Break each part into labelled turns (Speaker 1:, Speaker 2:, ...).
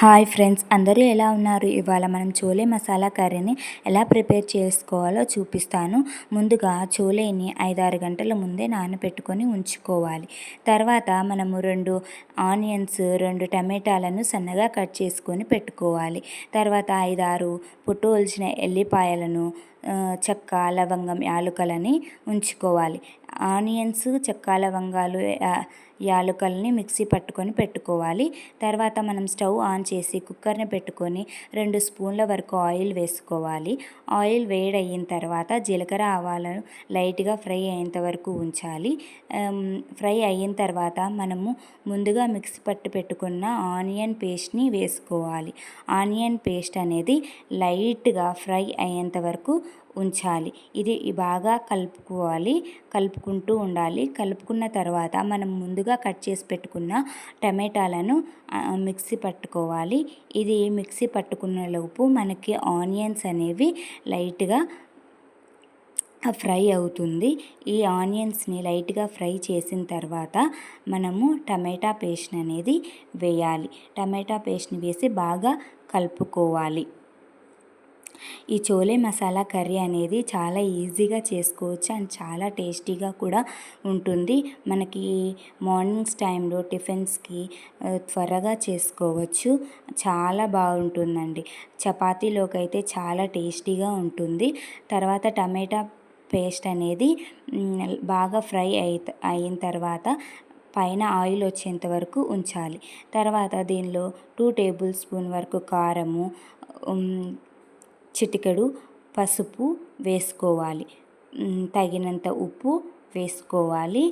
Speaker 1: Hi friends, అందరూ ఎలా ఉన్నారు? ఇవాళ మనం చోలే మసాలా కర్రీని ఎలా ప్రిపేర్ చేసుకోవాలో చూపిస్తాను. ముందుగా చోలేని 5-6 గంటల ముందే నానబెట్టుకొని ఉంచుకోవాలి. తర్వాత మనము 2 ఆనియన్స్, 2 టమాటాలను సన్నగా కట్ చేసుకొని పెట్టుకోవాలి. తర్వాత 5-6 పొట్టు ఒలిచిన ఎల్లిపాయలను, చెక్క, లవంగం, యాలుకలని ఉంచుకోవాలి. ఆనియన్స్, చెక్క, లవంగాలు, యాలుకల్ని మిక్సీ పట్టుకొని పెట్టుకోవాలి. తర్వాత మనం స్టవ్ ఆన్ చేసి కుక్కర్ని పెట్టుకొని 2 స్పూన్ల వరకు ఆయిల్ వేసుకోవాలి. ఆయిల్ వేడయిన తర్వాత జీలకర్ర, ఆవాలను లైట్గా ఫ్రై అయ్యేంత వరకు ఉంచాలి. ఫ్రై అయిన తర్వాత మనము ముందుగా మిక్సీ పట్టి పెట్టుకున్న ఆనియన్ పేస్ట్ని వేసుకోవాలి. ఆనియన్ పేస్ట్ అనేది లైట్గా ఫ్రై అయ్యేంత వరకు ఉంచాలి. ఇది బాగా కలుపుకుంటూ ఉండాలి. కలుపుకున్న తర్వాత మనం ముందుగా కట్ చేసి పెట్టుకున్న టమాటాలను మిక్సీ పట్టుకోవాలి. ఇది మిక్సీ పట్టుకున్న లోపు మనకి ఆనియన్స్ అనేవి లైట్గా ఫ్రై అవుతుంది. ఈ ఆనియన్స్ని లైట్గా ఫ్రై చేసిన తర్వాత మనము టమాటా పేస్ట్ అనేది వేయాలి. టమాటా పేస్ట్ని వేసి బాగా కలుపుకోవాలి. ఈ చోలే మసాలా కర్రీ అనేది చాలా ఈజీగా చేసుకోవచ్చు అండ్ చాలా టేస్టీగా కూడా ఉంటుంది. మనకి మార్నింగ్స్ టైంలో టిఫిన్స్కి త్వరగా చేసుకోవచ్చు. చాలా బాగుంటుందండి. చపాతీలోకి అయితే చాలా టేస్టీగా ఉంటుంది. తర్వాత టమాటా పేస్ట్ అనేది బాగా ఫ్రై అయిన తర్వాత పైన ఆయిల్ వచ్చేంత వరకు ఉంచాలి. తర్వాత దీనిలో 2 టేబుల్ స్పూన్ వరకు కారము, చిటికెడు పసుపు వేసుకోవాలి. తగినంత ఉప్పు వేసుకోవాలి.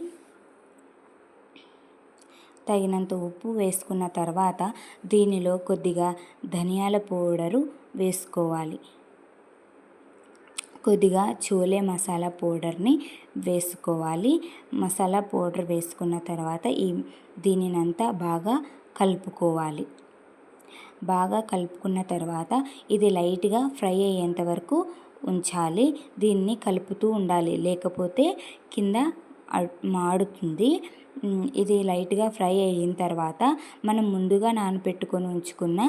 Speaker 1: తగినంత ఉప్పు వేసుకున్న తర్వాత దీనిలో కొద్దిగా ధనియాల పౌడరు వేసుకోవాలి. కొద్దిగా చోలే మసాలా పౌడర్ని వేసుకోవాలి. మసాలా పౌడర్ వేసుకున్న తర్వాత దీనినంతా బాగా కలుపుకోవాలి. బాగా కలుపుకున్న తర్వాత ఇది లైట్గా ఫ్రై అయ్యేంత వరకు ఉంచాలి. దీన్ని కలుపుతూ ఉండాలి, లేకపోతే కింద మాడుతుంది. ఇది లైట్గా ఫ్రై అయిన తర్వాత మనం ముందుగా నానబెట్టుకొని ఉంచుకున్న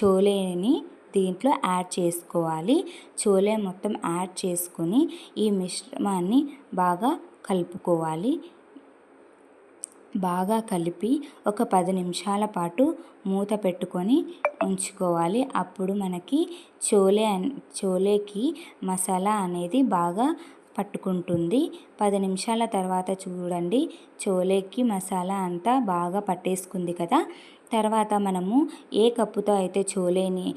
Speaker 1: చోలేని దీంట్లో యాడ్ చేసుకోవాలి. చోలే మొత్తం యాడ్ చేసుకొని ఈ మిశ్రమాన్ని బాగా కలుపుకోవాలి. బాగా కలిపి ఒక 10 నిమిషాల పాటు మూత పెట్టుకొని ఉంచుకోవాలి. అప్పుడు మనకి చోలేకి మసాలా అనేది బాగా పట్టుకుంటుంది. 10 నిమిషాల తర్వాత చూడండి, చోలేకి మసాలా అంతా బాగా పట్టేసుకుంది కదా. తర్వాత మనము ఏ కప్పుతో అయితే చోలేని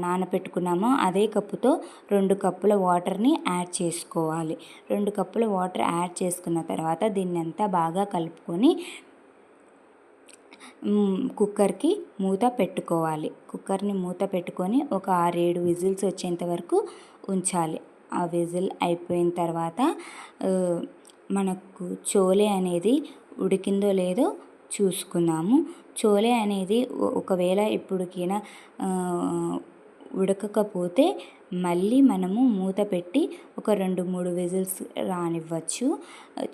Speaker 1: నానబెట్టుకున్నామో అదే కప్పుతో 2 కప్పుల వాటర్ని యాడ్ చేసుకోవాలి. 2 కప్పుల వాటర్ యాడ్ చేసుకున్న తర్వాత దీన్ని అంతా బాగా కలుపుకొని కుక్కర్కి మూత పెట్టుకోవాలి. కుక్కర్ని మూత పెట్టుకొని ఒక 6-7 విజిల్స్ వచ్చేంత వరకు ఉంచాలి. ఆ విజిల్ అయిపోయిన తర్వాత మనకు చోలే అనేది ఉడికిందో లేదో చూసుకుందాము. చోలే అనేది ఒకవేళ ఇప్పటికైనా ఉడకకపోతే మళ్ళీ మనము మూత పెట్టి ఒక 2-3 విజిల్స్ రానివ్వచ్చు.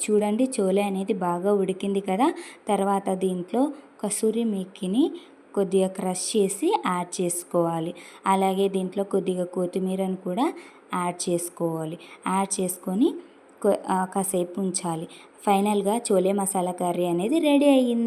Speaker 1: చూడండి, చోలే అనేది బాగా ఉడికింది కదా. తర్వాత దీంట్లో కసూరి మేథిని కొద్దిగా క్రష్ చేసి యాడ్ చేసుకోవాలి. అలాగే దీంట్లో కొద్దిగా కొత్తిమీరను కూడా యాడ్ చేసుకోవాలి. యాడ్ చేసుకొని కాసేపు ఉంచాలి. ఫైనల్గా చోలే మసాలా కర్రీ అనేది రెడీ అయ్యింది.